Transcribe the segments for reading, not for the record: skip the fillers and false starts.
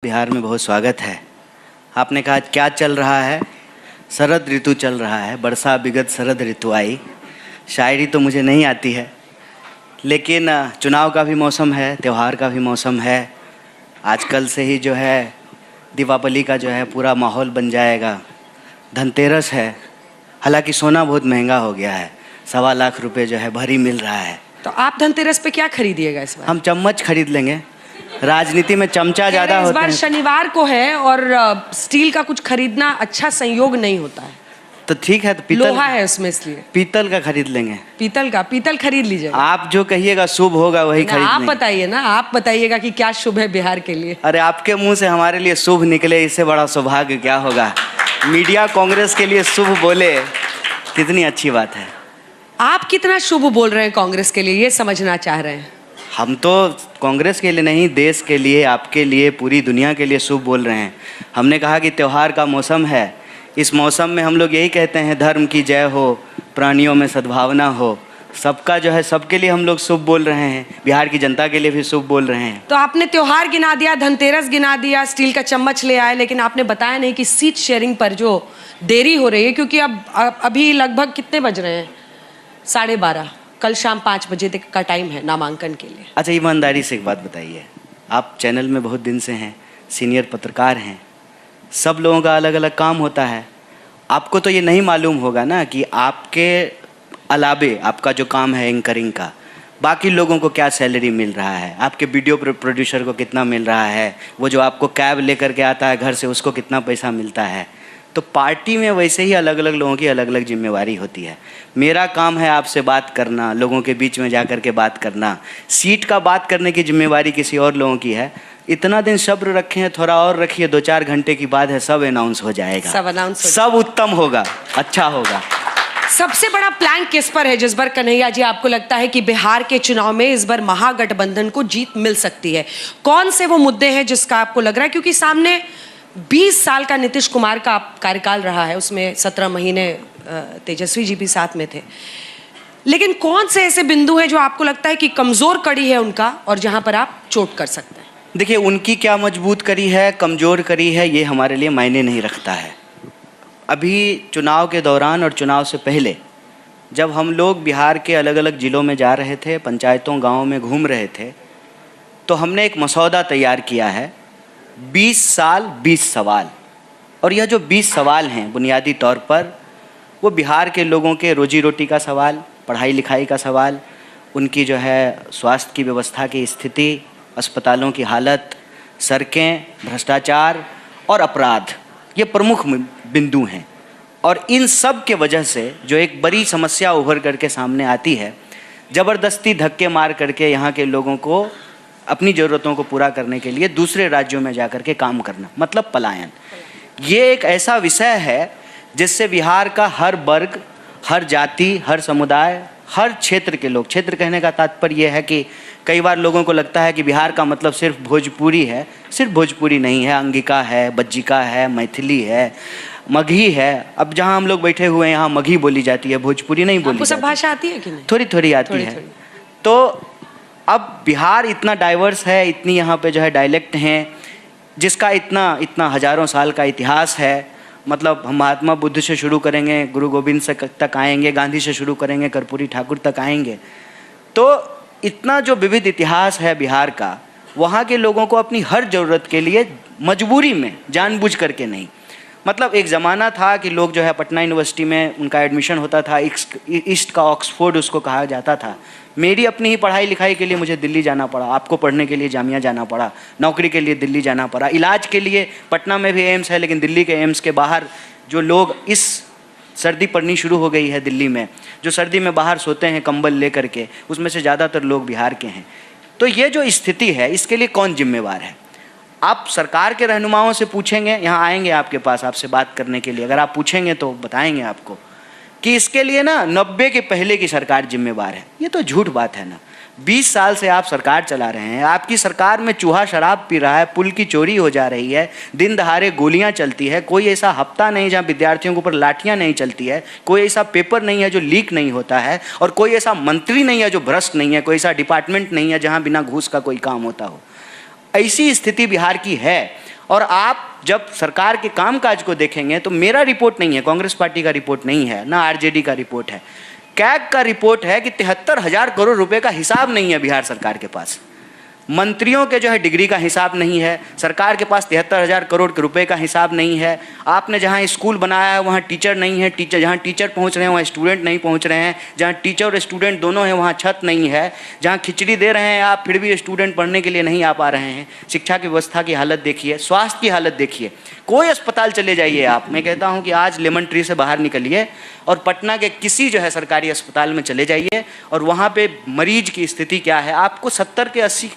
बिहार में बहुत स्वागत है। आपने कहा क्या चल रहा है? शरद ऋतु चल रहा है, बरसा बिगत शरद ऋतु आई। शायरी तो मुझे नहीं आती है, लेकिन चुनाव का भी मौसम है, त्यौहार का भी मौसम है। आजकल से ही जो है दीपावली का जो है पूरा माहौल बन जाएगा। धनतेरस है, हालांकि सोना बहुत महंगा हो गया है, 1.25 लाख रुपए जो है भरी मिल रहा है। तो आप धनतेरस पे क्या खरीदिएगा इस बार? हम चम्मच खरीद लेंगे। राजनीति में चमचा ज्यादा होता है। इस बार शनिवार को है और स्टील का कुछ खरीदना अच्छा संयोग नहीं होता है। तो ठीक है, तो पीतल, लोहा है उसमें, इसलिए पीतल का खरीद लेंगे। पीतल खरीद लीजिए। आप जो कहिएगा शुभ होगा वही खरीद आप लेंगे। बताइए ना, आप बताइएगा कि क्या शुभ है बिहार के लिए। अरे आपके मुंह से हमारे लिए शुभ निकले, इससे बड़ा सौभाग्य क्या होगा। मीडिया कांग्रेस के लिए शुभ बोले, कितनी अच्छी बात है। आप कितना शुभ बोल रहे हैं कांग्रेस के लिए, ये समझना चाह रहे हैं। हम तो कांग्रेस के लिए नहीं, देश के लिए, आपके लिए, पूरी दुनिया के लिए शुभ बोल रहे हैं। हमने कहा कि त्यौहार का मौसम है, इस मौसम में हम लोग यही कहते हैं धर्म की जय हो, प्राणियों में सद्भावना हो। सबका जो है, सबके लिए हम लोग शुभ बोल रहे हैं, बिहार की जनता के लिए भी शुभ बोल रहे हैं। तो आपने त्योहार गिना दिया, धनतेरस गिना दिया, स्टील का चम्मच ले आए, लेकिन आपने बताया नहीं कि सीट शेयरिंग पर जो देरी हो रही है, क्योंकि अभी लगभग कितने बज रहे हैं? 12:30। कल शाम 5 बजे तक का टाइम है नामांकन के लिए। अच्छा, ईमानदारी से एक बात बताइए, आप चैनल में बहुत दिन से हैं, सीनियर पत्रकार हैं, सब लोगों का अलग अलग काम होता है। आपको तो ये नहीं मालूम होगा ना कि आपके अलावे आपका जो काम है एंकरिंग का, बाकी लोगों को क्या सैलरी मिल रहा है, आपके वीडियो प्रोड्यूसर को कितना मिल रहा है, वो जो आपको कैब लेकर के आता है घर से उसको कितना पैसा मिलता है। तो पार्टी में वैसे ही अलग अलग लोगों की अलग अलग जिम्मेवारी होती है। मेरा काम है आपसे बात करना, लोगों के बीच में जा कर के बात करना। सीट का बात करने की जिम्मेवारी किसी और लोगों की है। इतना दिन सब्र रखे हैं, थोड़ा और रखिए, 2-4 घंटे की बाद है, सब अनाउंस हो जाएगा, सब उत्तम होगा, अच्छा होगा। सबसे बड़ा प्लान किस पर है जिस बार कन्हैया जी आपको लगता है कि बिहार के चुनाव में इस बार महागठबंधन को जीत मिल सकती है? कौन से वो मुद्दे हैं जिसका आपको लग रहा है, क्योंकि सामने 20 साल का नीतीश कुमार का कार्यकाल रहा है, उसमें 17 महीने तेजस्वी जी भी साथ में थे, लेकिन कौन से ऐसे बिंदु हैं जो आपको लगता है कि कमजोर कड़ी है उनका और जहां पर आप चोट कर सकते हैं? देखिए, उनकी क्या मजबूत कड़ी है, कमजोर कड़ी है, ये हमारे लिए मायने नहीं रखता है। अभी चुनाव के दौरान और चुनाव से पहले जब हम लोग बिहार के अलग अलग ज़िलों में जा रहे थे, पंचायतों गाँव में घूम रहे थे, तो हमने एक मसौदा तैयार किया है, 20 साल 20 सवाल। और यह जो 20 सवाल हैं बुनियादी तौर पर वो बिहार के लोगों के रोजी रोटी का सवाल, पढ़ाई लिखाई का सवाल, उनकी जो है स्वास्थ्य की व्यवस्था की स्थिति, अस्पतालों की हालत, सड़कें, भ्रष्टाचार और अपराध, ये प्रमुख बिंदु हैं। और इन सब के वजह से जो एक बड़ी समस्या उभर करके सामने आती है, ज़बरदस्ती धक्के मार करके यहाँ के लोगों को अपनी ज़रूरतों को पूरा करने के लिए दूसरे राज्यों में जाकर के काम करना, मतलब पलायन। ये एक ऐसा विषय है जिससे बिहार का हर वर्ग, हर जाति, हर समुदाय, हर क्षेत्र के लोग, क्षेत्र कहने का तात्पर्य यह है कि कई बार लोगों को लगता है कि बिहार का मतलब सिर्फ भोजपुरी है। सिर्फ भोजपुरी नहीं है, अंगिका है, बज्जिका है, मैथिली है, मगही है। अब जहाँ हम लोग बैठे हुए हैं यहाँ मगही बोली जाती है, भोजपुरी नहीं बोली जाती। सब भाषा आती है कि नहीं? थोड़ी थोड़ी आती है। तो अब बिहार इतना डाइवर्स है, इतनी यहाँ पे जो है डायलेक्ट हैं, जिसका इतना हजारों साल का इतिहास है। मतलब हम महात्मा बुद्ध से शुरू करेंगे, गुरु गोविंद से तक आएंगे, गांधी से शुरू करेंगे, कर्पूरी ठाकुर तक आएंगे। तो इतना जो विविध इतिहास है बिहार का, वहाँ के लोगों को अपनी हर ज़रूरत के लिए मजबूरी में, जानबूझ करके नहीं, मतलब एक ज़माना था कि लोग जो है पटना यूनिवर्सिटी में उनका एडमिशन होता था, ईस्ट का ऑक्सफोर्ड उसको कहा जाता था। मेरी अपनी ही पढ़ाई लिखाई के लिए मुझे दिल्ली जाना पड़ा, आपको पढ़ने के लिए जामिया जाना पड़ा, नौकरी के लिए दिल्ली जाना पड़ा, इलाज के लिए पटना में भी एम्स है, लेकिन दिल्ली के एम्स के बाहर जो लोग, इस सर्दी पड़नी शुरू हो गई है दिल्ली में, जो सर्दी में बाहर सोते हैं कंबल ले करके, उसमें से ज़्यादातर लोग बिहार के हैं। तो ये जो स्थिति है, इसके लिए कौन जिम्मेवार है? आप सरकार के रहनुमाओं से पूछेंगे, यहाँ आएंगे आपके पास आपसे बात करने के लिए, अगर आप पूछेंगे तो बताएंगे आपको कि इसके लिए ना 90 के पहले की सरकार जिम्मेवार है। ये तो झूठ बात है ना। 20 साल से आप सरकार चला रहे हैं, आपकी सरकार में चूहा शराब पी रहा है, पुल की चोरी हो जा रही है, दिन दहाड़े गोलियां चलती है, कोई ऐसा हफ्ता नहीं जहां विद्यार्थियों के ऊपर लाठियां नहीं चलती है, कोई ऐसा पेपर नहीं है जो लीक नहीं होता है, और कोई ऐसा मंत्री नहीं है जो भ्रष्ट नहीं है, कोई ऐसा डिपार्टमेंट नहीं है जहां बिना घूस का कोई काम होता हो। ऐसी स्थिति बिहार की है। और आप जब सरकार के कामकाज को देखेंगे तो मेरा रिपोर्ट नहीं है, कांग्रेस पार्टी का रिपोर्ट नहीं है, ना आरजेडी का रिपोर्ट है, कैग का रिपोर्ट है कि 73,000 करोड़ रुपए का हिसाब नहीं है बिहार सरकार के पास। मंत्रियों के जो है डिग्री का हिसाब नहीं है, सरकार के पास 73,000 करोड़ के रुपए का हिसाब नहीं है। आपने जहाँ स्कूल बनाया है वहाँ टीचर नहीं है, जहाँ टीचर पहुँच रहे हैं वहाँ स्टूडेंट नहीं पहुँच रहे हैं, जहाँ टीचर और स्टूडेंट दोनों हैं वहाँ छत नहीं है, जहाँ खिचड़ी दे रहे हैं आप फिर भी स्टूडेंट पढ़ने के लिए नहीं आ पा रहे हैं। शिक्षा की व्यवस्था की हालत देखिए, स्वास्थ्य की हालत देखिए। कोई अस्पताल चले जाइए आप, मैं कहता हूँ कि आज लेमन ट्री से बाहर निकलिए और पटना के किसी जो है सरकारी अस्पताल में चले जाइए और वहाँ पे मरीज की स्थिति क्या है, आपको 70 के 80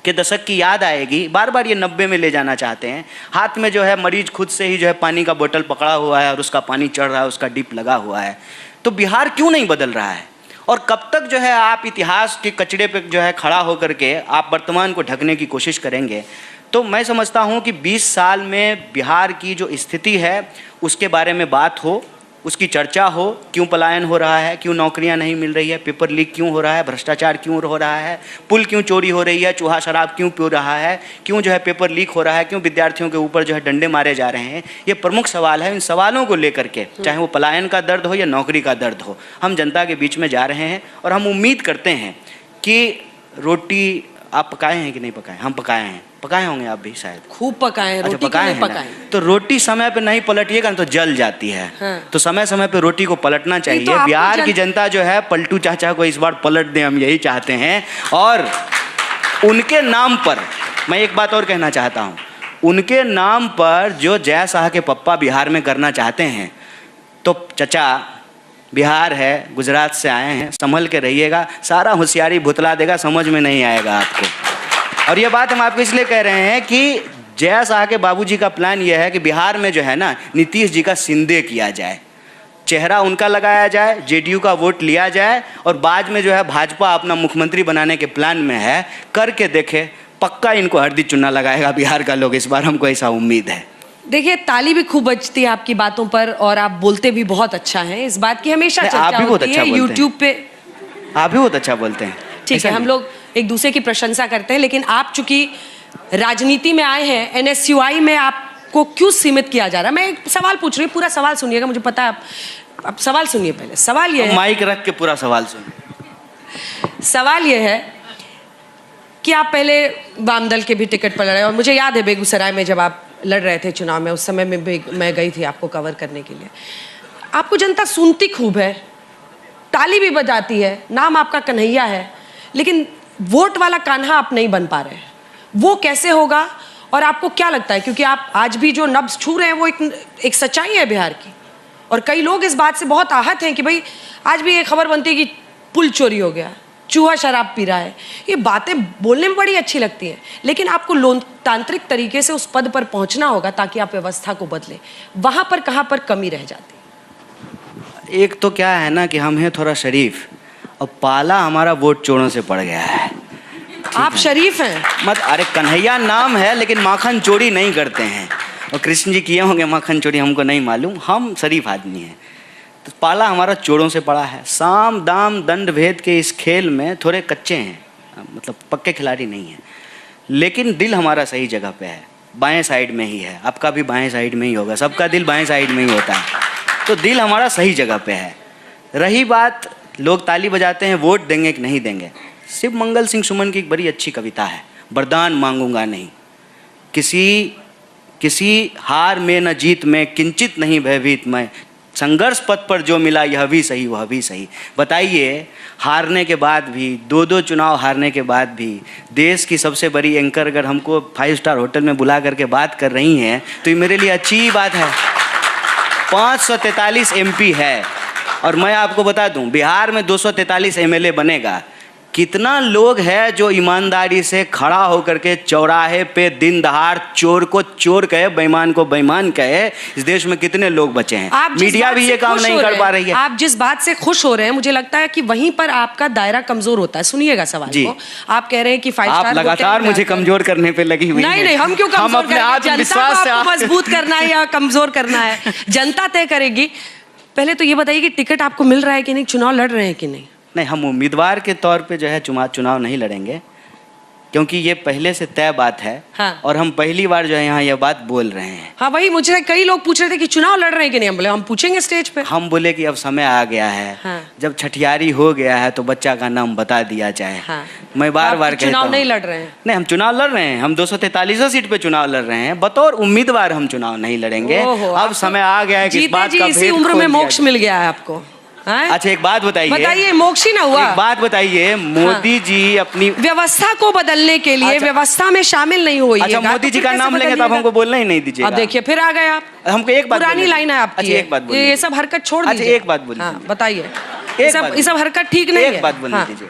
के दशक की याद आएगी। बार बार ये 90 में ले जाना चाहते हैं। हाथ में जो है मरीज खुद से ही जो है पानी का बोतल पकड़ा हुआ है और उसका पानी चढ़ रहा है, उसका डिप लगा हुआ है। तो बिहार क्यों नहीं बदल रहा है? और कब तक जो है आप इतिहास के कचड़े पे जो है खड़ा होकर के आप वर्तमान को ढकने की कोशिश करेंगे? तो मैं समझता हूँ कि 20 साल में बिहार की जो स्थिति है उसके बारे में बात हो, उसकी चर्चा हो। क्यों पलायन हो रहा है, क्यों नौकरियां नहीं मिल रही है, पेपर लीक क्यों हो रहा है, भ्रष्टाचार क्यों हो रहा है, पुल क्यों चोरी हो रही है, चूहा शराब क्यों पी रहा है, क्यों जो है पेपर लीक हो रहा है, क्यों विद्यार्थियों के ऊपर जो है डंडे मारे जा रहे हैं। ये प्रमुख सवाल है। इन सवालों को लेकर के, चाहे वो पलायन का दर्द हो या नौकरी का दर्द हो, हम जनता के बीच में जा रहे हैं। और हम उम्मीद करते हैं कि रोटी आप पकाए हैं कि नहीं पकाए? हम पकाए हैं, पकाए होंगे आप भी शायद। खूब पकाए हैं। अच्छा, रोटी पकाए नहीं हैं ना? पकाए। तो रोटी समय पे नहीं पलटिएगा ना तो जल जाती है। हाँ। तो समय समय पे रोटी को पलटना चाहिए। तो आपको बिहार की जनता जो है पलटू चाचा को इस बार पलट दें, हम यही चाहते हैं। और उनके नाम पर मैं एक बात और कहना चाहता हूँ, उनके नाम पर जो जय शाह के पप्पा बिहार में करना चाहते हैं, तो चचा बिहार है, गुजरात से आए हैं, संभल के रहिएगा, सारा होशियारी भुतला देगा, समझ में नहीं आएगा आपको। और ये बात हम आपको इसलिए कह रहे हैं कि जय शाह के बाबूजी का प्लान ये है कि बिहार में जो है ना नीतीश जी का सिंदे किया जाए, चेहरा उनका लगाया जाए, जेडीयू का वोट लिया जाए और बाद में जो है भाजपा अपना मुख्यमंत्री बनाने के प्लान में है। करके देखे, पक्का इनको हरदी चुना लगाएगा बिहार का लोग इस बार, हमको ऐसा उम्मीद है। देखिए, ताली भी खूब बजती है आपकी बातों पर और आप बोलते भी बहुत अच्छा हैं। इस बात की हमेशा चर्चा होती है यूट्यूब पे। आप भी बहुत अच्छा बोलते हैं। ठीक है, हम लोग एक दूसरे की प्रशंसा करते हैं, लेकिन आप चूंकि राजनीति में आए हैं, एनएसयूआई में आपको क्यों सीमित किया जा रहा है? मैं एक सवाल पूछ रही हूँ, पूरा सवाल सुनिएगा, मुझे पता है आप सवाल सुनिए। पहले सवाल ये है, माइक रख के पूरा सवाल सुनिए। सवाल ये है कि आप पहले वाम दल के भी टिकट पर लड़े और मुझे याद है बेगूसराय में जब आप लड़ रहे थे चुनाव में, उस समय में मैं गई थी आपको कवर करने के लिए। आपको जनता सुनती खूब है, ताली भी बजाती है, नाम आपका कन्हैया है, लेकिन वोट वाला कान्हा आप नहीं बन पा रहे हैं। वो कैसे होगा और आपको क्या लगता है? क्योंकि आप आज भी जो नब्ज छू रहे हैं वो एक सच्चाई है बिहार की, और कई लोग इस बात से बहुत आहत हैं कि भाई आज भी ये खबर बनती है कि पुल चोरी हो गया, चूहा शराब पी रहा है। ये बातें बोलने में बड़ी अच्छी लगती हैं, लेकिन आपको लोकतांत्रिक तरीके से उस पद पर पहुंचना होगा ताकि आप व्यवस्था को बदलें। वहां पर कहां पर कमी रह जाती? एक तो क्या है ना कि हम हैं थोड़ा शरीफ और पाला हमारा वोट चोरों से पड़ गया है। आप शरीफ हैं मत, अरे कन्हैया नाम है लेकिन माखन चोरी नहीं करते हैं। और कृष्ण जी किए होंगे माखन चोरी, हमको नहीं मालूम, हम शरीफ आदमी हैं। तो पाला हमारा चोरों से पड़ा है। साम दाम दंड भेद के इस खेल में थोड़े कच्चे हैं, मतलब पक्के खिलाड़ी नहीं हैं, लेकिन दिल हमारा सही जगह पे है, बाएं साइड में ही है। आपका भी बाएं साइड में ही होगा, सबका दिल बाएं साइड में ही होता है। तो दिल हमारा सही जगह पे है। रही बात लोग ताली बजाते हैं वोट देंगे कि नहीं देंगे, शिव मंगल सिंह सुमन की एक बड़ी अच्छी कविता है, वरदान मांगूंगा नहीं, किसी हार में न जीत में, किंचित नहीं भयभीत मैं, संघर्ष पथ पर जो मिला यह भी सही वह भी सही। बताइए, हारने के बाद भी, 2 चुनाव हारने के बाद भी देश की सबसे बड़ी एंकर अगर हमको 5 स्टार होटल में बुला करके बात कर रही हैं तो ये मेरे लिए अच्छी बात है। 543 एमपी है और मैं आपको बता दूं बिहार में 243 एमएलए बनेगा। कितना लोग हैं जो ईमानदारी से खड़ा होकर के चौराहे पे दिन दहाड़ चोर को चोर कहे, बेईमान को बेईमान कहे? इस देश में कितने लोग बचे हैं? मीडिया भी ये काम नहीं कर पा रही है। आप जिस बात से खुश हो रहे हैं, मुझे लगता है कि वहीं पर आपका दायरा कमजोर होता है। सुनिएगा सवाल को, आप कह रहे हैं कि 5 स्टार, आप लगातार मुझे कमजोर करने पे लगी हुई नहीं नहीं, हम क्यों कमजोर करेंगे? जनता को आपको मजबूत करना है या कमजोर करना है, जनता तय करेगी। पहले तो ये बताइए कि टिकट आपको मिल रहा है कि नहीं, चुनाव लड़ रहे हैं कि नहीं? नहीं, हम उम्मीदवार के तौर पे जो है चुनाव नहीं लड़ेंगे। क्योंकि ये पहले से तय बात है। हाँ। और हम पहली बार जो है यहाँ ये बात बोल रहे हैं। हाँ, वही मुझे कई लोग पूछ रहे थे कि चुनाव लड़ रहे हैं कि नहीं। हम बोले हम पूछेंगे स्टेज पे। हम बोले कि अब समय आ गया है। हाँ। जब छठियारी हो गया है तो बच्चा का नाम बता दिया जाए। हाँ। मैं बार बार कहता हूँ चुनाव नहीं लड़ रहे हैं। नहीं, हम चुनाव लड़ रहे हैं। हम 243 सीट पे चुनाव लड़ रहे हैं। बतौर उम्मीदवार हम चुनाव नहीं लड़ेंगे। अब समय आ गया है कि इस बात का इसी उम्र में मोक्ष मिल गया है आपको। अच्छा, एक बात बताइए, मोक्ष ही ना हुआ। एक बात बताइए, मोदी जी अपनी व्यवस्था को बदलने के लिए व्यवस्था में शामिल नहीं हुई। अच्छा, मोदी जी का नाम लेंगे तो आप हमको बोलना ही नहीं दीजिएगा। अब देखिए फिर आ गए आप। हमको एक बात पुरानी लाइन है आपकी। अच्छा, एक बात बोलिए। ये सब हरकत छोड़ दीजिए। अच्छा, एक बात बोलिए। हाँ, बताइए। ये सब हरकत ठीक नहीं है। एक बात बोलने दीजिए।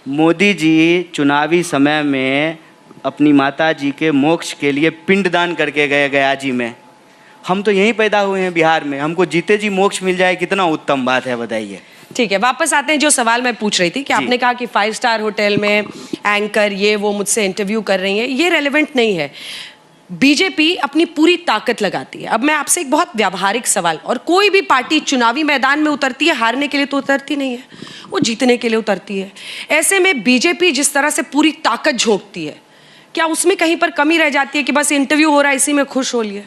मोदी जी चुनावी समय में अपनी माता जी के मोक्ष के लिए पिंडदान करके गए गया जी में। हम तो यहीं पैदा हुए हैं बिहार में, हमको जीते जी मोक्ष मिल जाए, कितना उत्तम बात है, बताइए। ठीक है, वापस आते हैं जो सवाल मैं पूछ रही थी कि आपने कहा कि 5 स्टार होटल में एंकर ये वो मुझसे इंटरव्यू कर रही हैं, ये रेलेवेंट नहीं है। बीजेपी अपनी पूरी ताकत लगाती है। अब मैं आपसे एक बहुत व्यावहारिक सवाल, और कोई भी पार्टी चुनावी मैदान में उतरती है हारने के लिए तो उतरती नहीं है, वो जीतने के लिए उतरती है। ऐसे में बीजेपी जिस तरह से पूरी ताकत झोंकती है, क्या उसमें कहीं पर कमी रह जाती है कि बस इंटरव्यू हो रहा है इसी में खुश हो लिए?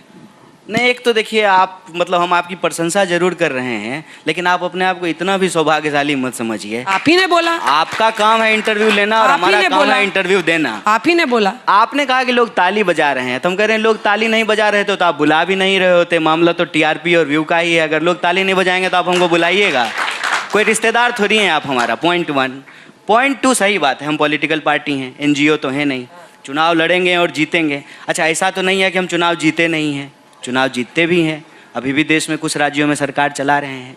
नहीं, एक तो देखिए, आप मतलब हम आपकी प्रशंसा जरूर कर रहे हैं, लेकिन आप अपने आप को इतना भी सौभाग्यशाली मत समझिए। आप ही ने बोला। आपका काम है इंटरव्यू लेना और हमारा काम है इंटरव्यू देना। आप ही ने बोला। आपने कहा कि लोग ताली बजा रहे हैं, तो हम कह रहे हैं लोग ताली नहीं बजा रहे तो आप बुला भी नहीं रहे होते। मामला तो टीआरपी और व्यू का ही है। अगर लोग ताली नहीं बजाएंगे तो आप हमको बुलाइएगा। कोई रिश्तेदार थोड़ी हैं आप हमारा। पॉइंट 1। पॉइंट 2, सही बात है, हम पॉलिटिकल पार्टी हैं, एनजीओ तो है नहीं। चुनाव लड़ेंगे और जीतेंगे। अच्छा, ऐसा तो नहीं है कि हम चुनाव जीते नहीं हैं, चुनाव जीतते भी हैं। अभी भी देश में कुछ राज्यों में सरकार चला रहे हैं।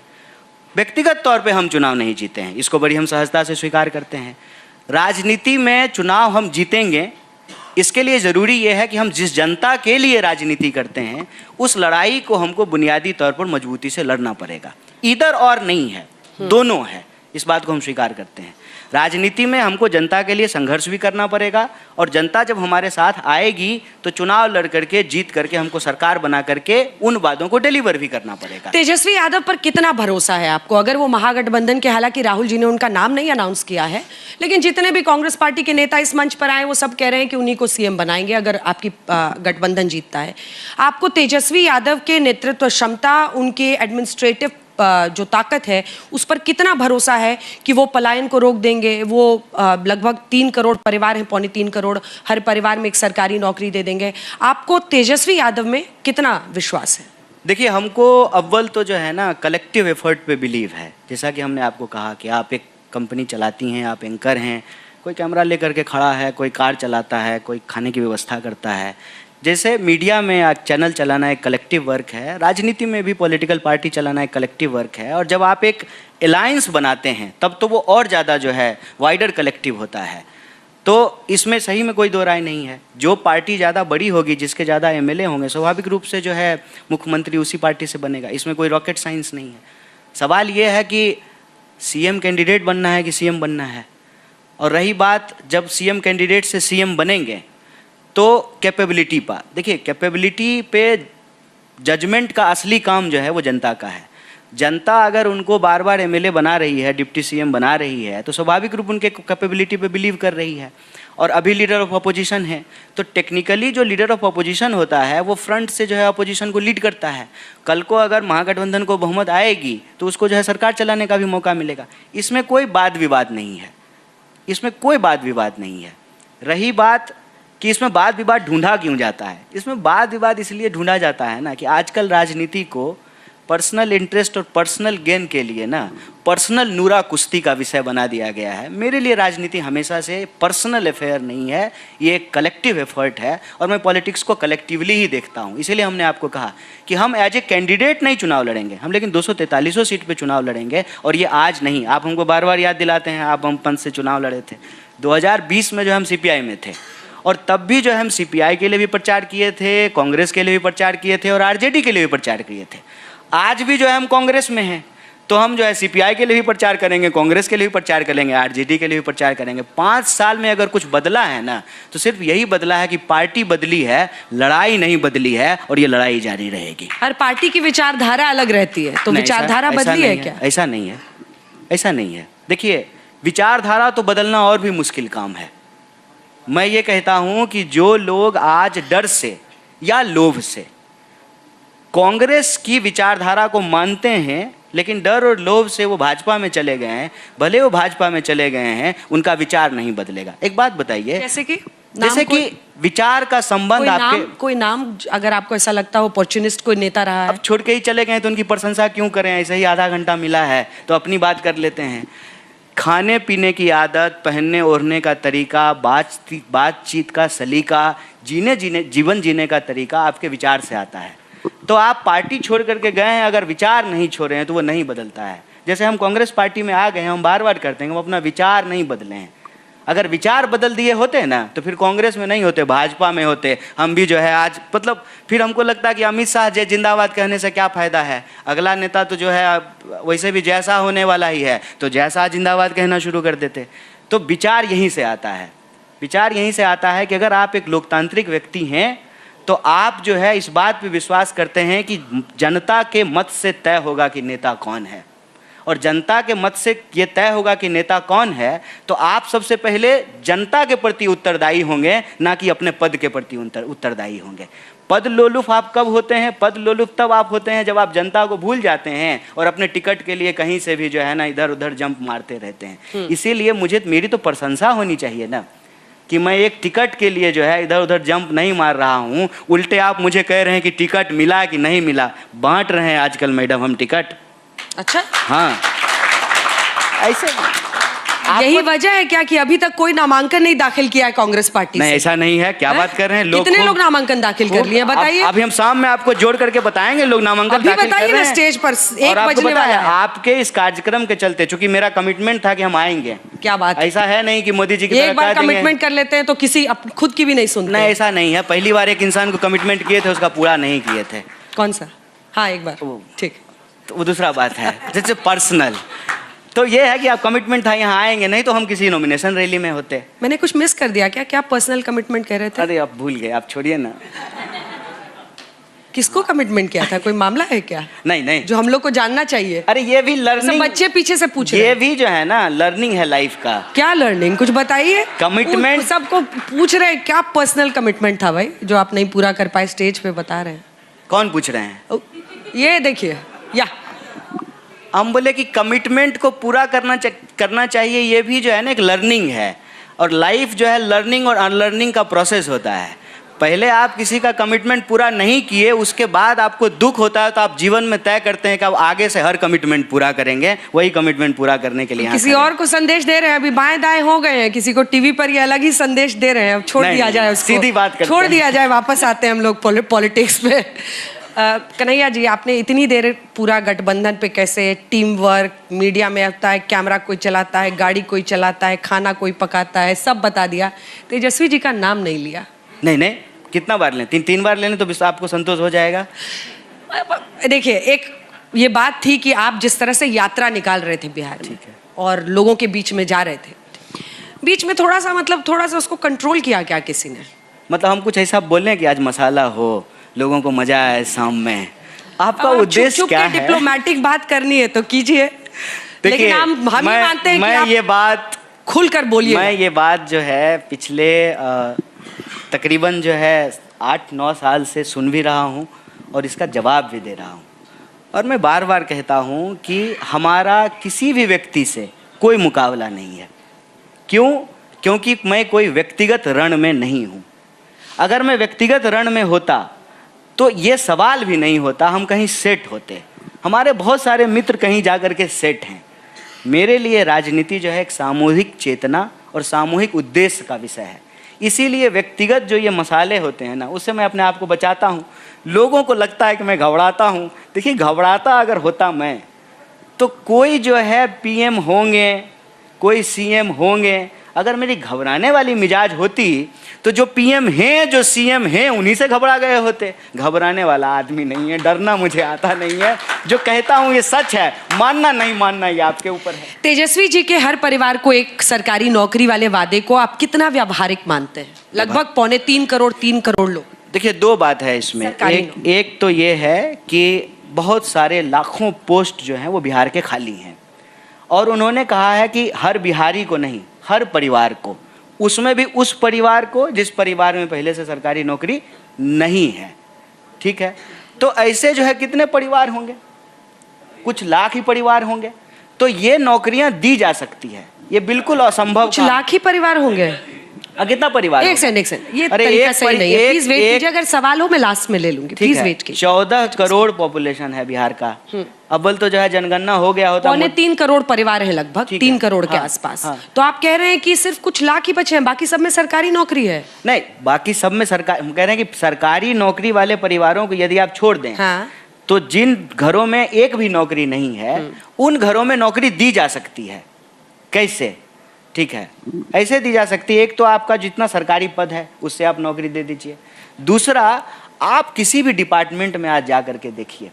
व्यक्तिगत तौर पे हम चुनाव नहीं जीते हैं, इसको बड़ी हम सहजता से स्वीकार करते हैं। राजनीति में चुनाव हम जीतेंगे, इसके लिए ज़रूरी ये है कि हम जिस जनता के लिए राजनीति करते हैं उस लड़ाई को हमको बुनियादी तौर पर मजबूती से लड़ना पड़ेगा। इधर और नहीं है, दोनों है, इस बात को हम स्वीकार करते हैं। राजनीति में हमको जनता के लिए संघर्ष भी करना पड़ेगा, और जनता जब हमारे साथ आएगी तो चुनाव लड़ करके जीत करके हमको सरकार बना करके उन वादों को डिलीवर भी करना पड़ेगा। तेजस्वी यादव पर कितना भरोसा है आपको? अगर वो महागठबंधन के, हालांकि राहुल जी ने उनका नाम नहीं अनाउंस किया है, लेकिन जितने भी कांग्रेस पार्टी के नेता इस मंच पर आए वो सब कह रहे हैं कि उन्हीं को सीएम बनाएंगे अगर आपकी गठबंधन जीतता है। आपको तेजस्वी यादव के नेतृत्व क्षमता, उनके एडमिनिस्ट्रेटिव जो ताकत है उस पर कितना भरोसा है कि वो पलायन को रोक देंगे? वो लगभग 3 करोड़ परिवार हैं, 2.25 करोड़, हर परिवार में एक सरकारी नौकरी दे देंगे। आपको तेजस्वी यादव में कितना विश्वास है? देखिए, हमको अव्वल तो जो है ना कलेक्टिव एफर्ट पे बिलीव है। जैसा कि हमने आपको कहा कि आप एक कंपनी चलाती हैं, आप एंकर हैं, कोई कैमरा लेकर के खड़ा है, कोई कार चलाता है, कोई खाने की व्यवस्था करता है। जैसे मीडिया में चैनल चलाना एक कलेक्टिव वर्क है, राजनीति में भी पॉलिटिकल पार्टी चलाना एक कलेक्टिव वर्क है। और जब आप एक अलायंस बनाते हैं तब तो वो और ज़्यादा जो है वाइडर कलेक्टिव होता है। तो इसमें सही में कोई दो राय नहीं है। जो पार्टी ज़्यादा बड़ी होगी, जिसके ज़्यादा एमएलए होंगे, स्वाभाविक रूप से जो है मुख्यमंत्री उसी पार्टी से बनेगा। इसमें कोई रॉकेट साइंस नहीं है। सवाल ये है कि सीएम कैंडिडेट बनना है कि सीएम बनना है। और रही बात, जब सीएम कैंडिडेट से सीएम बनेंगे तो कैपेबिलिटी पर, देखिए कैपेबिलिटी पे जजमेंट का असली काम जो है वो जनता का है। जनता अगर उनको बार बार एमएलए बना रही है, डिप्टी सीएम बना रही है, तो स्वाभाविक रूप उनके कैपेबिलिटी पे बिलीव कर रही है। और अभी लीडर ऑफ अपोजिशन है, तो टेक्निकली जो लीडर ऑफ अपोजिशन होता है वो फ्रंट से जो है अपोजिशन को लीड करता है। कल को अगर महागठबंधन को बहुमत आएगी तो उसको जो है सरकार चलाने का भी मौका मिलेगा। इसमें कोई वाद विवाद नहीं है, इसमें कोई वाद विवाद नहीं है। रही बात कि इसमें वाद विवाद ढूंढा क्यों जाता है, इसमें वाद विवाद इसलिए ढूंढा जाता है ना कि आजकल राजनीति को पर्सनल इंटरेस्ट और पर्सनल गेन के लिए ना पर्सनल नूरा कुश्ती का विषय बना दिया गया है। मेरे लिए राजनीति हमेशा से पर्सनल अफेयर नहीं है, ये एक कलेक्टिव एफर्ट है और मैं पॉलिटिक्स को कलेक्टिवली ही देखता हूँ। इसीलिए हमने आपको कहा कि हम एज ए कैंडिडेट नहीं चुनाव लड़ेंगे, हम लेकिन 243 सीट पर चुनाव लड़ेंगे। और ये आज नहीं, आप हमको बार बार याद दिलाते हैं, आप हम पंच से चुनाव लड़े थे 2020 में जो हम सीपीआई में थे, और तब भी जो हम सीपीआई के लिए भी प्रचार किए थे, कांग्रेस के लिए भी प्रचार किए थे और आरजेडी के लिए भी प्रचार किए थे। आज भी जो है हम कांग्रेस में हैं तो हम जो है सीपीआई के लिए भी प्रचार करेंगे, कांग्रेस के लिए भी प्रचार करेंगे, आरजेडी के लिए भी प्रचार करेंगे। 5 साल में अगर कुछ बदला है ना तो सिर्फ यही बदला है कि पार्टी बदली है, लड़ाई नहीं बदली है, और ये लड़ाई जारी रहेगी। हर पार्टी की विचारधारा अलग रहती है, तो विचारधारा बदली है क्या? ऐसा नहीं है, ऐसा नहीं है। देखिए, विचारधारा तो बदलना और भी मुश्किल काम है। मैं ये कहता हूं कि जो लोग आज डर से या लोभ से कांग्रेस की विचारधारा को मानते हैं, लेकिन डर और लोभ से वो भाजपा में चले गए हैं, भले वो भाजपा में चले गए हैं, उनका विचार नहीं बदलेगा। एक बात बताइए, जैसे कि विचार का संबंध आपके कोई नाम अगर आपको ऐसा लगता हो अपॉर्चुनिस्ट कोई नेता रहा है, अब छोड़ के ही चले गए तो उनकी प्रशंसा क्यों करें? ऐसे ही आधा घंटा मिला है तो अपनी बात कर लेते हैं। खाने पीने की आदत, पहनने ओढ़ने का तरीका, बातचीत का सलीका, जीवन जीने का तरीका आपके विचार से आता है। तो आप पार्टी छोड़ करके गए हैं, अगर विचार नहीं छोड़े हैं तो वो नहीं बदलता है। जैसे हम कांग्रेस पार्टी में आ गए हैं, हम बार बार करते हैं, हम अपना विचार नहीं बदले हैं। अगर विचार बदल दिए होते ना तो फिर कांग्रेस में नहीं होते, भाजपा में होते। हम भी जो है आज मतलब फिर हमको लगता है कि अमित शाह जय जिंदाबाद कहने से क्या फ़ायदा है, अगला नेता तो जो है वैसे भी जैसा होने वाला ही है, तो जैसा जिंदाबाद कहना शुरू कर देते। तो विचार यहीं से आता है, विचार यहीं से आता है कि अगर आप एक लोकतांत्रिक व्यक्ति हैं तो आप जो है इस बात पे विश्वास करते हैं कि जनता के मत से तय होगा कि नेता कौन है, और जनता के मत से ये तय होगा कि नेता कौन है, तो आप सबसे पहले जनता के प्रति उत्तरदायी होंगे, ना कि अपने पद के प्रति उत्तरदायी होंगे। पद लोलुप आप कब होते हैं? पद लोलुप तब आप होते हैं जब आप जनता को भूल जाते हैं और अपने टिकट के लिए कहीं से भी जो है ना इधर उधर जंप मारते रहते हैं। इसीलिए मेरी तो प्रशंसा होनी चाहिए ना कि मैं एक टिकट के लिए जो है इधर उधर जंप नहीं मार रहा हूँ। उल्टे आप मुझे कह रहे हैं कि टिकट मिला कि नहीं मिला। बांट रहे हैं आजकल मैडम हम टिकट। अच्छा, हाँ, ऐसे यही वजह है क्या कि अभी तक कोई नामांकन नहीं दाखिल किया है कांग्रेस पार्टी नहीं से? ऐसा नहीं है, क्या बात कर रहे हैं? कितने लोग नामांकन दाखिल कर लिए बताइए? अभी हम शाम में आपको जोड़ करके बताएंगे लोग नामांकन दाखिल कर रहे हैं स्टेज पर 1 बजने वाला है। आपके इस कार्यक्रम के चलते, चूंकि मेरा कमिटमेंट था कि हम आएंगे। क्या बात, ऐसा है नहीं कि मोदी जी की एक बार कमिटमेंट कर लेते हैं तो किसी खुद की भी नहीं सुनते। नहीं, ऐसा नहीं है। पहली बार एक इंसान को कमिटमेंट किए थे, उसका पूरा नहीं किए थे। कौन सा? हाँ, एक बार, ठीक, तो वो दूसरा बात है, जैसे पर्सनल। तो ये है कि आप कमिटमेंट था यहाँ आएंगे, नहीं तो हम किसी नॉमिनेशन रैली में होते। मैंने कुछ मिस कर दिया क्या? क्या पर्सनल कमिटमेंट कह रहे थे? अरे आप भूल गए, आप छोड़िए ना। किसको कमिटमेंट किया था? कोई मामला है क्या? नहीं जो हम लोग को जानना चाहिए। अरे ये भी लर्निंग, बच्चे पीछे से पूछ रहे हैं। ये भी जो है ना लर्निंग है लाइफ का। क्या लर्निंग? कुछ बताइए। कमिटमेंट सबको पूछ रहे हैं, क्या पर्सनल कमिटमेंट था भाई जो आप नहीं पूरा कर पाए? स्टेज पे बता रहे हैं। कौन पूछ रहे हैं? ये देखिए, या हम बोले कि कमिटमेंट को पूरा करना चाहिए। ये भी जो है ना एक लर्निंग है, और लाइफ जो है लर्निंग और अनलर्निंग का प्रोसेस होता है। पहले आप किसी का कमिटमेंट पूरा नहीं किए, उसके बाद आपको दुख होता है, तो आप जीवन में तय करते हैं कि आप आगे से हर कमिटमेंट पूरा करेंगे। वही कमिटमेंट पूरा करने के लिए किसी और को संदेश दे रहे हैं, अभी बाएं दाएं हो गए हैं, किसी को टीवी पर ये अलग ही संदेश दे रहे हैं। अब छोड़ दिया जाए उसको, सीधी बात करते छोड़ दिया जाए। वापस आते हैं हम लोग पॉलिटिक्स में। कन्हैया जी, आपने इतनी देर पूरा गठबंधन पे कैसे टीम वर्क, मीडिया में आता है, कैमरा कोई चलाता है, गाड़ी कोई चलाता है, खाना कोई पकाता है, सब बता दिया। तेजस्वी जी का नाम नहीं लिया। नहीं, कितना बार लें? 3 बार लेने तो आपको संतोष हो जाएगा। देखिए, एक ये बात थी कि आप जिस तरह से यात्रा निकाल रहे थे बिहार में और लोगों के बीच में जा रहे थे, बीच में थोड़ा सा उसको कंट्रोल किया क्या किसी ने? मतलब हम कुछ ऐसा बोलें कि आज मसाला हो, लोगों को मजा आए शाम में। आपका उद्देश्य क्या है? डिप्लोमेटिक बात करनी है तो कीजिए, लेकिन हम मानते हैं कि आप ये बात खुलकर बोलिए। मैं ये बात जो है पिछले तकरीबन जो है 8-9 साल से सुन भी रहा हूँ और इसका जवाब भी दे रहा हूँ, और मैं बार बार कहता हूँ कि हमारा किसी भी व्यक्ति से कोई मुकाबला नहीं है। क्यों? क्योंकि मैं कोई व्यक्तिगत रण में नहीं हूँ। अगर मैं व्यक्तिगत रण में होता तो ये सवाल भी नहीं होता, हम कहीं सेट होते। हमारे बहुत सारे मित्र कहीं जाकर के सेट हैं। मेरे लिए राजनीति जो है एक सामूहिक चेतना और सामूहिक उद्देश्य का विषय है। इसीलिए व्यक्तिगत जो ये मसाले होते हैं ना, उससे मैं अपने आप को बचाता हूँ। लोगों को लगता है कि मैं घबराता हूँ। देखिए, घबराता अगर होता मैं, तो कोई जो है पीएम होंगे, कोई सीएम होंगे। अगर मेरी घबराने वाली मिजाज होती तो जो पीएम हैं, जो सीएम हैं, उन्हीं से घबरा गए होते। घबराने वाला आदमी नहीं है, डरना मुझे आता नहीं है। जो कहता हूँ ये सच है, मानना नहीं मानना ये आपके ऊपर है। तेजस्वी जी के हर परिवार को एक सरकारी नौकरी वाले वादे को आप कितना व्यावहारिक मानते हैं? लगभग 3 करोड़ लोग। देखिए, 2 बात है इसमें। एक तो ये है कि बहुत सारे लाखों पोस्ट जो हैं वो बिहार के खाली हैं, और उन्होंने कहा है कि हर बिहारी को नहीं, हर परिवार को उसमें भी उस परिवार को जिस परिवार में पहले से सरकारी नौकरी नहीं है। ठीक है, तो ऐसे जो है कितने परिवार होंगे, कुछ लाख ही परिवार होंगे। तो ये नौकरियां दी जा सकती है, ये बिल्कुल असंभव कुछ लाख ही परिवार होंगे। कितना परिवार? एक सेकंड, ये अरे तरीका एक सही नहीं है। प्लीज वेट एक- कीजिए, अगर सवाल हो मैं लास्ट में ले लूंगी। प्लीज वेट कीजिए। 14 करोड़ पॉपुलेशन है बिहार का। अव्वल तो जो है जनगणना हो गया होता, 3.25 करोड़ परिवार है लगभग, ठीक है। 3 करोड़ के हाँ, आसपास। हाँ। तो आप कह रहे हैं कि सिर्फ कुछ लाख ही बचे हैं, बाकी सब में सरकारी नौकरी है। नहीं, बाकी सब में सरकार, हम कह रहे हैं कि सरकारी नौकरी वाले परिवारों को यदि आप छोड़ दें, हाँ। तो जिन घरों में एक भी नौकरी नहीं है उन घरों में नौकरी दी जा सकती है। कैसे? ठीक है, ऐसे दी जा सकती है। एक तो आपका जितना सरकारी पद है उससे आप नौकरी दे दीजिए। दूसरा, आप किसी भी डिपार्टमेंट में आज जा करके देखिए,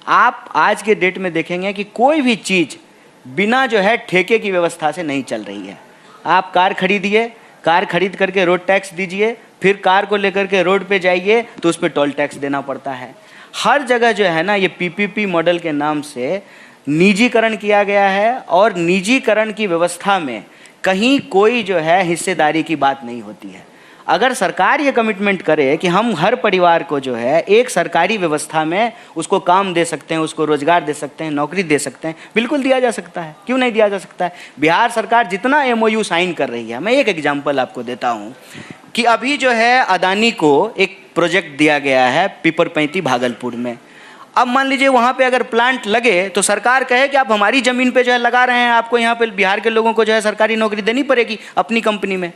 आप आज के डेट में देखेंगे कि कोई भी चीज़ बिना जो है ठेके की व्यवस्था से नहीं चल रही है। आप कार खरीदिए, कार खरीद करके रोड टैक्स दीजिए, फिर कार को लेकर के रोड पे जाइए तो उस पर टोल टैक्स देना पड़ता है। हर जगह जो है ना, ये पीपीपी मॉडल के नाम से निजीकरण किया गया है, और निजीकरण की व्यवस्था में कहीं कोई जो है हिस्सेदारी की बात नहीं होती है। अगर सरकार ये कमिटमेंट करे कि हम हर परिवार को जो है एक सरकारी व्यवस्था में उसको काम दे सकते हैं, उसको रोजगार दे सकते हैं, नौकरी दे सकते हैं, बिल्कुल दिया जा सकता है। क्यों नहीं दिया जा सकता है? बिहार सरकार जितना MOU साइन कर रही है, मैं एक एग्जाम्पल आपको देता हूँ कि अभी जो है अदानी को एक प्रोजेक्ट दिया गया है पीपरपैंती भागलपुर में। अब मान लीजिए वहाँ पे अगर प्लांट लगे तो सरकार कहे कि आप हमारी ज़मीन पे जो है लगा रहे हैं, आपको यहाँ पे बिहार के लोगों को जो है सरकारी नौकरी देनी पड़ेगी अपनी कंपनी में।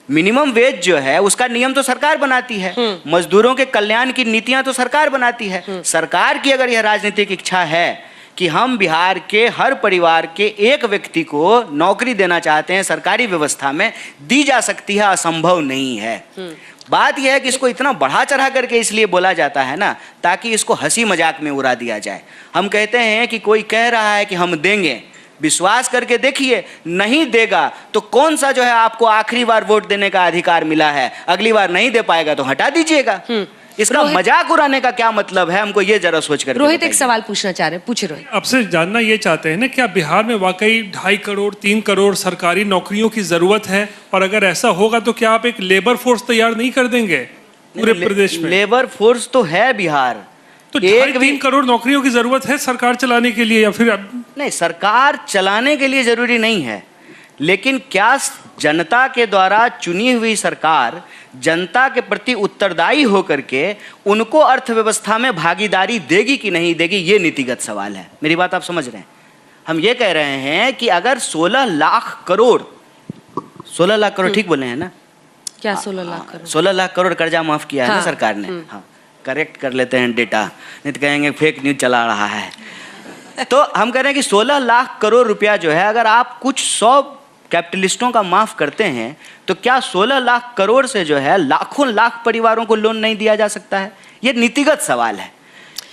मिनिमम वेज जो है उसका नियम तो सरकार बनाती है, मजदूरों के कल्याण की नीतियां तो सरकार बनाती है। सरकार की अगर यह राजनीतिक इच्छा है कि हम बिहार के हर परिवार के एक व्यक्ति को नौकरी देना चाहते हैं सरकारी व्यवस्था में, दी जा सकती है, असंभव नहीं है। बात यह है कि इसको इतना बढ़ा चढ़ा करके इसलिए बोला जाता है ना, ताकि इसको हंसी मजाक में उड़ा दिया जाए। हम कहते हैं कि कोई कह रहा है कि हम देंगे, विश्वास करके देखिए, नहीं देगा तो कौन सा जो है आपको आखिरी बार वोट देने का अधिकार मिला है, अगली बार नहीं दे पाएगा तो हटा दीजिएगा। इसका मजाक उड़ाने का क्या मतलब है, हमको ये जरा सोच कर। रोहित एक सवाल पूछना चाह रहे हैं, पूछिए रोहित। आपसे जानना ये चाहते हैं ना, क्या बिहार में वाकई 2.5 करोड़ 3 करोड़ सरकारी नौकरियों की जरूरत है? और अगर ऐसा होगा तो क्या आप एक लेबर फोर्स तैयार नहीं कर देंगे पूरे प्रदेश में? लेबर फोर्स तो है बिहार, तो 2.5-3 करोड़ नौकरियों की जरूरत है सरकार चलाने के लिए, या फिर नहीं, सरकार चलाने के लिए जरूरी नहीं है, लेकिन क्या जनता के द्वारा चुनी हुई सरकार जनता के प्रति उत्तरदायी होकर के उनको अर्थव्यवस्था में भागीदारी देगी कि नहीं देगी, ये नीतिगत सवाल है। मेरी बात आप समझ रहे हैं? हम ये कह रहे हैं कि अगर 16 लाख करोड़ ठीक बोले हैं ना? क्या 16 लाख करोड़? 16 लाख करोड़ कर्जा माफ किया है हाँ, ना सरकार ने। हाँ, करेक्ट कर लेते हैं डेटा, नहीं तो कहेंगे फेक न्यूज चला रहा है। तो हम कह रहे हैं कि 16 लाख करोड़ रुपया जो है, अगर आप कुछ 100 कैपिटलिस्टों का माफ करते हैं तो क्या 16 लाख करोड़ से जो है लाखों लाख परिवारों को लोन नहीं दिया जा सकता है? ये नीतिगत सवाल है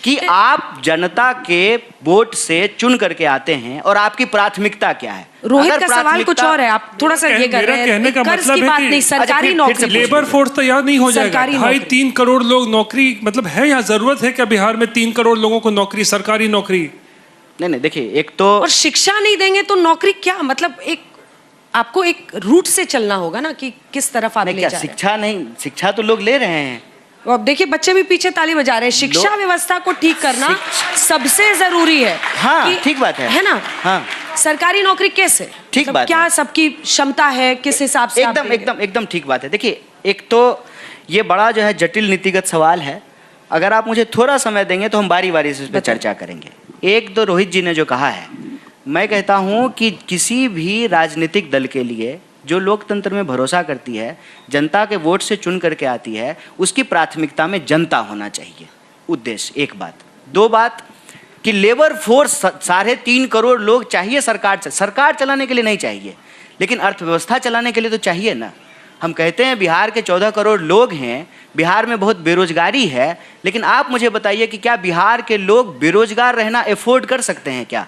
कि आप जनता के वोट से चुन करके आते हैं और आपकी प्राथमिकता क्या है। रोहित का सवाल कुछ और है, आप थोड़ा सा ये कर रहे हैं। कहने का कर्ज मतलब की है बात कि नहीं, सरकारी नौकरी, लेबर फोर्स तैयार नहीं हो जाएगा। 2.5-3 करोड़ लोग नौकरी, मतलब है यहाँ जरूरत है क्या बिहार में 3 करोड़ लोगों को नौकरी, सरकारी नौकरी? नहीं, देखिए, एक तो और शिक्षा नहीं देंगे तो नौकरी क्या, मतलब एक आपको एक रूट से चलना होगा ना कि किस तरफ आप ले जा रहे हैं। शिक्षा नहीं, शिक्षा तो लोग ले रहे हैं। अब देखिए बच्चे भी पीछे ताली बजा रहे हैं। शिक्षा व्यवस्था को ठीक करना सबसे जरूरी है। हाँ, ठीक बात है ना? हाँ, सरकारी नौकरी कैसे, ठीक बात क्या है। सबकी क्षमता है, किस हिसाब से एकदम ठीक बात है। देखिए, एक तो ये बड़ा जो है जटिल नीतिगत सवाल है। अगर आप मुझे थोड़ा समय देंगे तो हम बारी बारी से इस पर चर्चा करेंगे। एक तो रोहित जी ने जो कहा है, मैं कहता हूँ कि किसी भी राजनीतिक दल के लिए जो लोकतंत्र में भरोसा करती है, जनता के वोट से चुन करके आती है, उसकी प्राथमिकता में जनता होना चाहिए, उद्देश्य। एक बात। दो बात कि लेबर फोर्स 3.5 करोड़ लोग चाहिए सरकार चलाने के लिए नहीं चाहिए, लेकिन अर्थव्यवस्था चलाने के लिए तो चाहिए ना। हम कहते हैं बिहार के 14 करोड़ लोग हैं, बिहार में बहुत बेरोजगारी है, लेकिन आप मुझे बताइए कि क्या बिहार के लोग बेरोजगार रहना एफोर्ड कर सकते हैं क्या?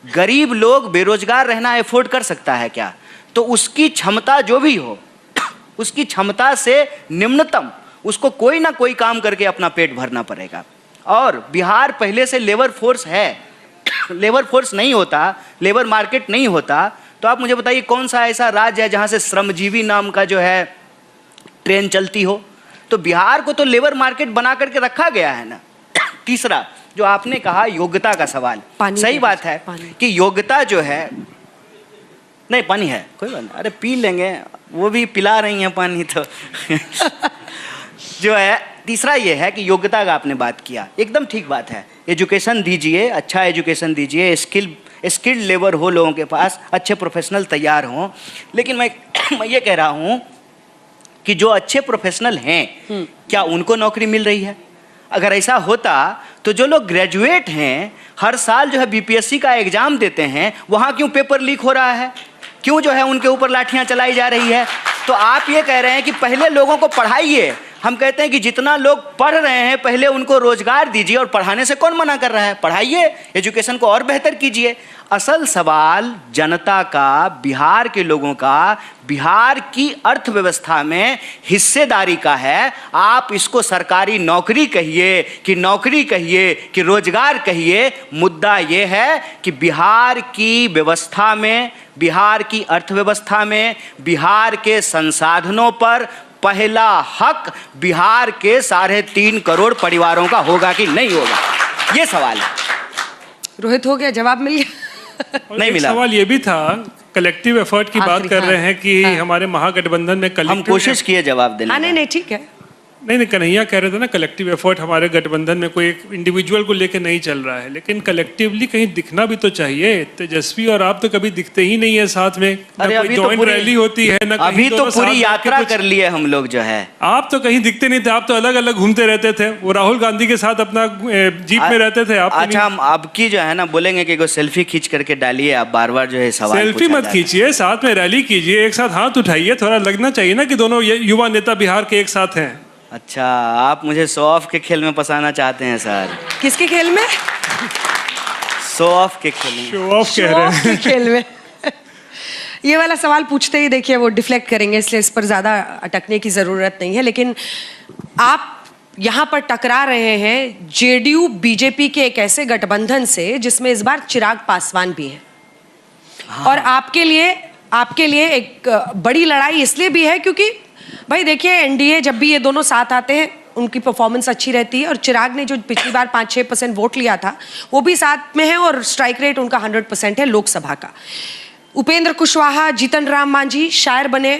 गरीब लोग बेरोजगार रहना एफोर्ड कर सकता है क्या? तो उसकी क्षमता जो भी हो, उसकी क्षमता से निम्नतम उसको कोई ना कोई काम करके अपना पेट भरना पड़ेगा। और बिहार पहले से लेबर फोर्स है। लेबर फोर्स नहीं होता, लेबर मार्केट नहीं होता, तो आप मुझे बताइए कौन सा ऐसा राज्य है जहाँ से श्रमजीवी नाम का जो है ट्रेन चलती हो? तो बिहार को तो लेबर मार्केट बना करके रखा गया है ना। तीसरा जो आपने कहा योग्यता का सवाल, सही बात है कि योग्यता जो है, नहीं पानी है कोई बात नहीं, अरे पी लेंगे, वो भी पिला रही हैं पानी तो जो है तीसरा ये है कि योग्यता का आपने बात किया, एकदम ठीक बात है। एजुकेशन दीजिए, अच्छा एजुकेशन दीजिए, स्किल्ड लेबर हो लोगों के पास, अच्छे प्रोफेशनल तैयार हों। लेकिन मैं ये कह रहा हूँ कि जो अच्छे प्रोफेशनल हैं क्या उनको नौकरी मिल रही है? अगर ऐसा होता तो जो लोग ग्रेजुएट हैं, हर साल जो है बीपीएससी का एग्जाम देते हैं, वहाँ क्यों पेपर लीक हो रहा है? क्यों जो है उनके ऊपर लाठियाँ चलाई जा रही है? तो आप ये कह रहे हैं कि पहले लोगों को पढ़ाइए। हम कहते हैं कि जितना लोग पढ़ रहे हैं पहले उनको रोजगार दीजिए, और पढ़ाने से कौन मना कर रहा है? पढ़ाइए, एजुकेशन को और बेहतर कीजिए। असल सवाल जनता का, बिहार के लोगों का, बिहार की अर्थव्यवस्था में हिस्सेदारी का है। आप इसको सरकारी नौकरी कहिए कि नौकरी कहिए कि रोजगार कहिए, मुद्दा ये है कि बिहार की व्यवस्था में, बिहार की अर्थव्यवस्था में, बिहार के संसाधनों पर पहला हक बिहार के 3.5 करोड़ परिवारों का होगा कि नहीं होगा, ये सवाल है। रोहित, हो गया? जवाब मिल गया? नहीं मिला। सवाल ये भी था, कलेक्टिव एफर्ट की बात कर रहे हैं कि हमारे महागठबंधन में हम कोशिश किए जवाब देने। नहीं ठीक है। नहीं, कन्हैया कह रहे थे ना कलेक्टिव एफर्ट हमारे गठबंधन में कोई एक इंडिविजुअल को लेके नहीं चल रहा है, लेकिन कलेक्टिवली कहीं दिखना भी तो चाहिए। तेजस्वी और आप तो कभी दिखते ही नहीं है साथ में, अरे अभी तो पूरी रैली होती है ना, अभी तो पूरी यात्रा कर लिए हम लोग जो है। आप तो कहीं दिखते नहीं थे, आप तो अलग अलग घूमते रहते थे। वो राहुल गांधी के साथ अपना जीप में रहते थे आप। अच्छा, हम अब की जो है ना बोलेंगे कि सेल्फी खींच करके डालिए, आप बार बार जो है सवाल सेल्फी मत खींचिए, साथ में रैली कीजिए, एक साथ हाथ उठाइए, थोड़ा लगना चाहिए ना कि दोनों युवा नेता बिहार के एक साथ हैं। अच्छा, आप मुझे शो ऑफ के खेल में फंसाना चाहते हैं सर? किसके खेल में? शो ऑफ के खेल में। शो ऑफ कह रहे हैं खेल में। ये वाला सवाल पूछते ही देखिए वो डिफ्लेक्ट करेंगे, इसलिए इस पर ज्यादा अटकने की जरूरत नहीं है। लेकिन आप यहाँ पर टकरा रहे हैं जेडीयू बीजेपी के एक ऐसे गठबंधन से जिसमें इस बार चिराग पासवान भी है। हाँ। और आपके लिए एक बड़ी लड़ाई इसलिए भी है क्योंकि भाई देखिए, एनडीए जब भी ये दोनों साथ आते हैं उनकी परफॉर्मेंस अच्छी रहती है, और चिराग ने जो पिछली बार 5-6% वोट लिया था वो भी साथ में है, और स्ट्राइक रेट उनका 100% है लोकसभा का। उपेंद्र कुशवाहा, जीतन राम मांझी शायर बने,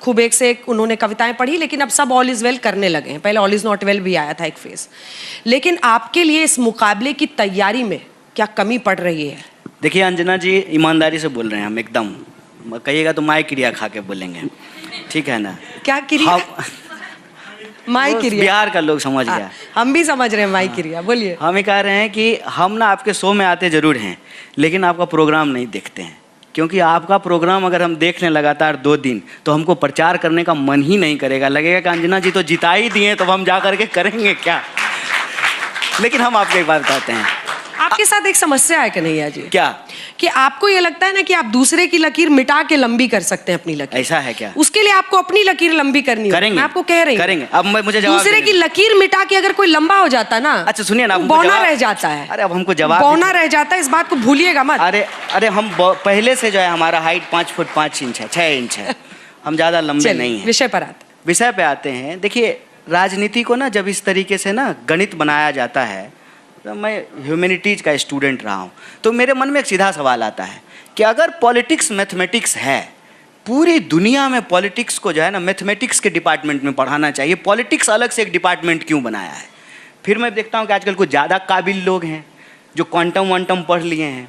खूब एक से एक उन्होंने कविताएं पढ़ी, लेकिन अब सब ऑल इज वेल करने लगे हैं। पहले ऑल इज नॉट वेल भी आया था एक फेज। लेकिन आपके लिए इस मुकाबले की तैयारी में क्या कमी पड़ रही है? देखिए अंजना जी, ईमानदारी से बोल रहे हैं हम, एकदम कहिएगा तो माय क्रिया खा के बोलेंगे, ठीक है ना? क्या क्रिया? माई क्रिया बिहार का लोग समझ गया। हम भी समझ रहे हैं माई क्रिया, बोलिए। हम ये कह रहे हैं कि हम ना आपके शो में आते जरूर हैं, लेकिन आपका प्रोग्राम नहीं देखते हैं, क्योंकि आपका प्रोग्राम अगर हम देख लें लगातार 2 दिन तो हमको प्रचार करने का मन ही नहीं करेगा। लगेगा कि अंजना जी तो जिता ही दिए, तो हम जा करके करेंगे क्या? लेकिन हम आपको एक बात बताते हैं, आपके साथ एक समस्या है कन्हैया जी। क्या? कि आपको ये लगता है ना कि आप दूसरे की लकीर मिटा के लंबी कर सकते हैं अपनी लकीर। ऐसा है क्या? उसके लिए आपको अपनी लकीर लंबी करनी है। मैं आपको कह रही हूँ करेंगे। अब मुझे जवाब दूसरे की लकीर मिटा के अगर कोई लंबा हो जाता ना, अच्छा सुनिए ना, बौना रह जाता है। अरे अब हमको जवाब बौना रह जाता है, इस बात को भूलिएगा मत। अरे हम पहले से जो है हमारा हाइट 5 फुट 5 इंच है, 6 इंच है, हम ज्यादा लंबे नहीं है। विषय पे आते हैं। देखिए, राजनीति को ना जब इस तरीके से ना गणित बनाया जाता है, तो मैं ह्यूमैनिटीज का स्टूडेंट रहा हूँ, तो मेरे मन में एक सीधा सवाल आता है कि अगर पॉलिटिक्स मैथमेटिक्स है, पूरी दुनिया में पॉलिटिक्स को जो है ना मैथमेटिक्स के डिपार्टमेंट में पढ़ाना चाहिए, पॉलिटिक्स अलग से एक डिपार्टमेंट क्यों बनाया है? फिर मैं देखता हूँ कि आजकल कुछ ज़्यादा काबिल लोग हैं जो क्वांटम वांटम पढ़ लिए हैं,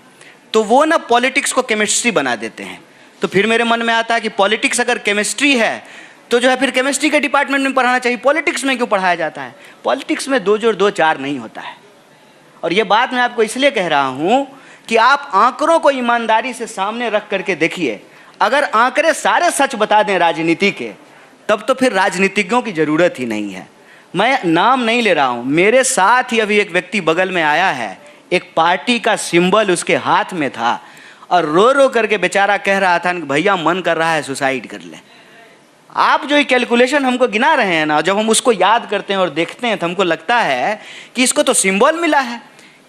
तो वो ना पॉलिटिक्स को केमिस्ट्री बना देते हैं। तो फिर मेरे मन में आता है कि पॉलिटिक्स अगर केमिस्ट्री है तो जो है फिर केमिस्ट्री के डिपार्टमेंट में पढ़ाना चाहिए, पॉलिटिक्स में क्यों पढ़ाया जाता है? पॉलिटिक्स में 2 जोड़ 2 4 नहीं होता है। और ये बात मैं आपको इसलिए कह रहा हूँ कि आप आंकड़ों को ईमानदारी से सामने रख करके देखिए। अगर आंकड़े सारे सच बता दें राजनीति के, तब तो फिर राजनीतिज्ञों की ज़रूरत ही नहीं है। मैं नाम नहीं ले रहा हूँ, मेरे साथ ही अभी एक व्यक्ति बगल में आया है, एक पार्टी का सिंबल उसके हाथ में था, और रो रो करके बेचारा कह रहा था कि भैया मन कर रहा है सुसाइड कर ले। आप जो ये कैलकुलेशन हमको गिना रहे हैं ना, जब हम उसको याद करते हैं और देखते हैं तो हमको लगता है कि इसको तो सिंबल मिला है,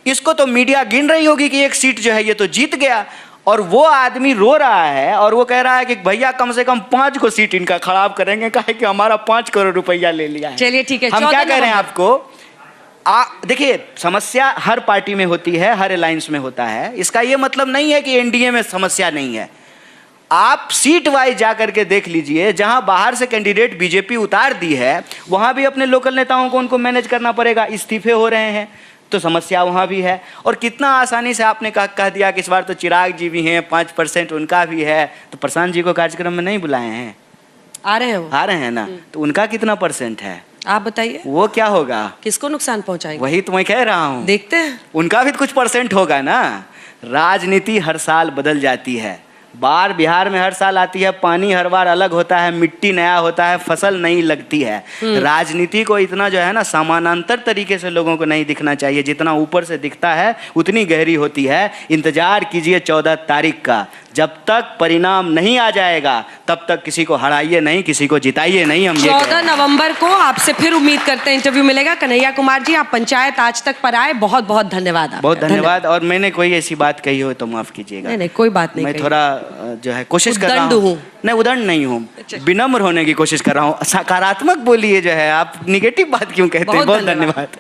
इसको तो मीडिया गिन रही होगी कि एक सीट जो है ये तो जीत गया, और वो आदमी रो रहा है और वो कह रहा है कि भैया कम से कम 5 को सीट इनका खराब करेंगे, काहे कि हमारा 5 करोड़ रुपया ले लिया है। चलिए ठीक है, हम 14 क्या कह रहे हैं नवंबर। आपको, देखिए समस्या हर पार्टी में होती है, हर अलायंस में होता है। इसका ये मतलब नहीं है कि एनडीए में समस्या नहीं है। आप सीट वाइज जा करके देख लीजिए, जहां बाहर से कैंडिडेट बीजेपी उतार दी है वहां भी अपने लोकल नेताओं को उनको मैनेज करना पड़ेगा, इस्तीफे हो रहे हैं तो समस्या वहां भी है। और कितना आसानी से आपने कह दिया कि इस बार तो चिराग जी भी हैं, 5% उनका भी है, तो प्रशांत जी को कार्यक्रम में नहीं बुलाए हैं, आ रहे हैं वो, आ रहे हैं ना, तो उनका कितना % है आप बताइए वो क्या होगा? किसको नुकसान पहुंचाएंगे? वही तो मैं कह रहा हूँ, देखते हैं। उनका भी तो कुछ % होगा ना। राजनीति हर साल बदल जाती है, बाढ़ बिहार में हर साल आती है, पानी हर बार अलग होता है, मिट्टी नया होता है, फसल नहीं लगती है। राजनीति को इतना जो है ना समानांतर तरीके से लोगों को नहीं दिखना चाहिए, जितना ऊपर से दिखता है उतनी गहरी होती है। इंतजार कीजिए 14 तारीख का, जब तक परिणाम नहीं आ जाएगा तब तक किसी को हराइए नहीं, किसी को जिताइए नहीं। हम 14 नवंबर को आपसे फिर उम्मीद करते हैं इंटरव्यू मिलेगा। कन्हैया कुमार जी, आप पंचायत आज तक पर आए, बहुत बहुत धन्यवाद आपका। बहुत धन्यवाद। और मैंने कोई ऐसी बात कही हो तो माफ कीजिएगा। नहीं नहीं, कोई बात नहीं मैं कही। थोड़ा जो है कोशिश कर रहा उद्दंड हूँ। हूँ। नहीं उदंड नहीं हूँ, विनम्र होने की कोशिश कर रहा हूँ। सकारात्मक बोलिए, जो है आप निगेटिव बात क्यों कहते हैं? बहुत धन्यवाद।